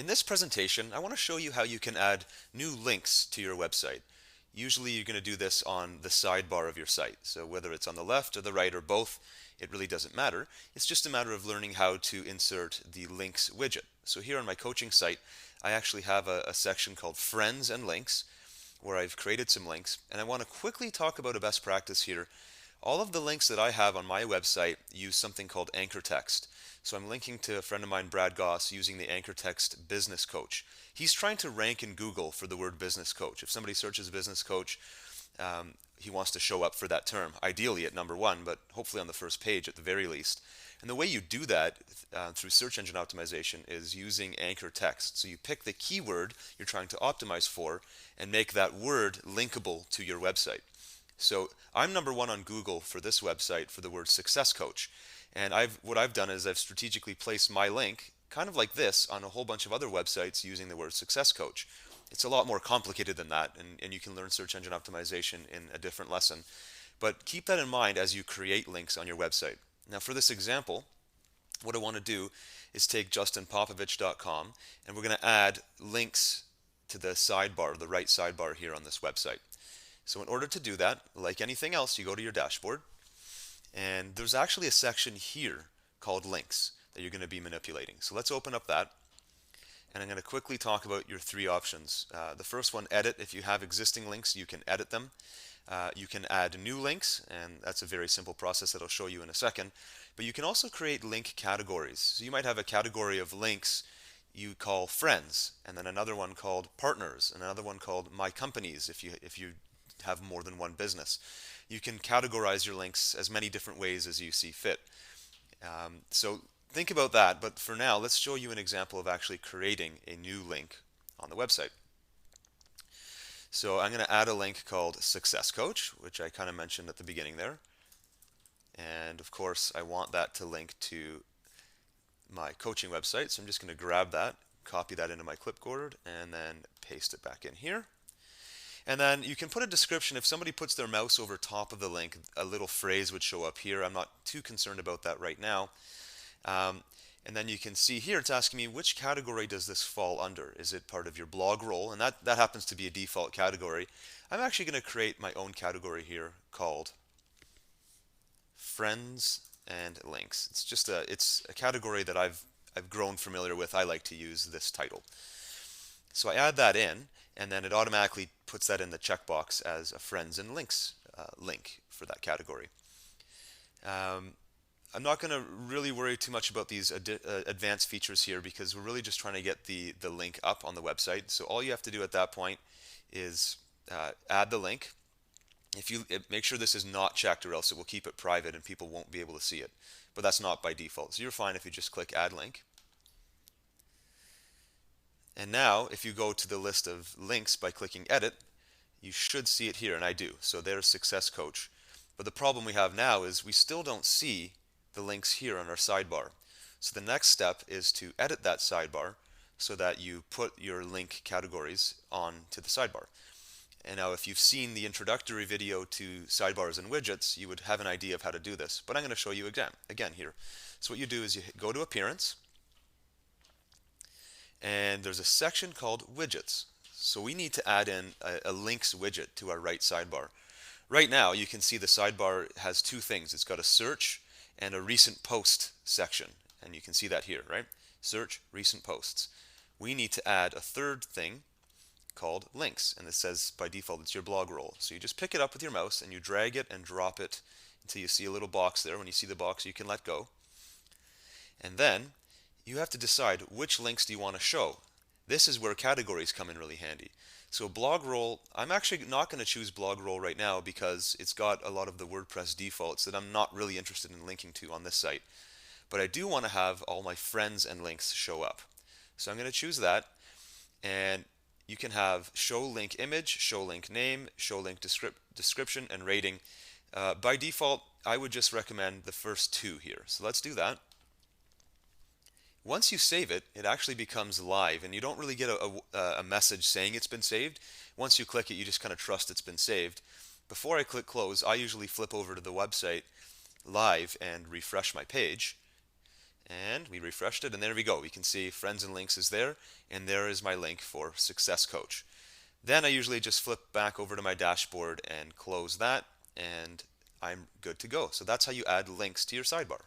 In this presentation, I want to show you how you can add new links to your website. Usually you're going to do this on the sidebar of your site. So whether it's on the left or the right or both, it really doesn't matter. It's just a matter of learning how to insert the links widget. So here on my coaching site, I actually have a section called Friends and Links where I've created some links. And I want to quickly talk about a best practice here. All of the links that I have on my website use something called anchor text. So I'm linking to a friend of mine, Brad Goss, using the anchor text business coach. He's trying to rank in Google for the word business coach. If somebody searches business coach, he wants to show up for that term, ideally at number one, but hopefully on the first page at the very least. And the way you do that through search engine optimization is using anchor text. So you pick the keyword you're trying to optimize for and make that word linkable to your website. So I'm number one on Google for this website for the word success coach. And what I've done is I've strategically placed my link kind of like this on a whole bunch of other websites using the word success coach. It's a lot more complicated than that, and you can learn search engine optimization in a different lesson. But keep that in mind as you create links on your website. Now for this example, what I want to do is take justinpopovich.com and we're going to add links to the sidebar, the right sidebar here on this website. So in order to do that, like anything else, you go to your dashboard, and there's actually a section here called links that you're going to be manipulating. So let's open up that, and I'm going to quickly talk about your three options. The first one, edit. If you have existing links, you can edit them. You can add new links, and that's a very simple process that I'll show you in a second. But you can also create link categories. So you might have a category of links you call friends, and then another one called partners, and another one called my companies if you have more than one business. You can categorize your links as many different ways as you see fit. So think about that, but for now, let's show you an example of actually creating a new link on the website. So I'm going to add a link called Success Coach, which I kind of mentioned at the beginning there. And of course, I want that to link to my coaching website. So I'm just going to grab that, copy that into my clipboard, and then paste it back in here. And then you can put a description. If somebody puts their mouse over top of the link, a little phrase would show up here. I'm not too concerned about that right now. And then you can see here it's asking me which category does this fall under. Is it part of your blog role? And that happens to be a default category. I'm actually going to create my own category here called Friends and Links. It's a category that I've grown familiar with. I like to use this title. So I add that in, and then it automatically puts that in the checkbox as a Friends and Links link for that category. I'm not going to really worry too much about these advanced features here because we're really just trying to get the link up on the website. So all you have to do at that point is add the link. Make sure this is not checked, or else it will keep it private and people won't be able to see it. But that's not by default. So you're fine if you just click Add Link. And now, if you go to the list of links by clicking Edit, you should see it here, and I do. So there's Success Coach. But the problem we have now is we still don't see the links here on our sidebar. So the next step is to edit that sidebar so that you put your link categories on to the sidebar. And now if you've seen the introductory video to sidebars and widgets, you would have an idea of how to do this. But I'm going to show you again here. So what you do is you go to Appearance, and there's a section called Widgets. So we need to add in a links widget to our right sidebar. Right now you can see the sidebar has two things. It's got a search and a recent post section, and you can see that here, right? Search, recent posts. We need to add a third thing called links, and it says by default it's your blog role. So you just pick it up with your mouse and you drag it and drop it until you see a little box there. When you see the box, you can let go. And then you have to decide which links do you want to show. This is where categories come in really handy. So blog role, I'm actually not going to choose blog role right now because it's got a lot of the WordPress defaults that I'm not really interested in linking to on this site. But I do want to have all my friends and links show up. So I'm going to choose that, and you can have show link image, show link name, show link description, and rating. By default, I would just recommend the first two here. So let's do that. Once you save it, it actually becomes live, and you don't really get a message saying it's been saved. Once you click it, you just kind of trust it's been saved. Before I click close, I usually flip over to the website live and refresh my page. And we refreshed it, and there we go. We can see Friends and Links is there, and there is my link for Success Coach. Then I usually just flip back over to my dashboard and close that, and I'm good to go. So that's how you add links to your sidebar.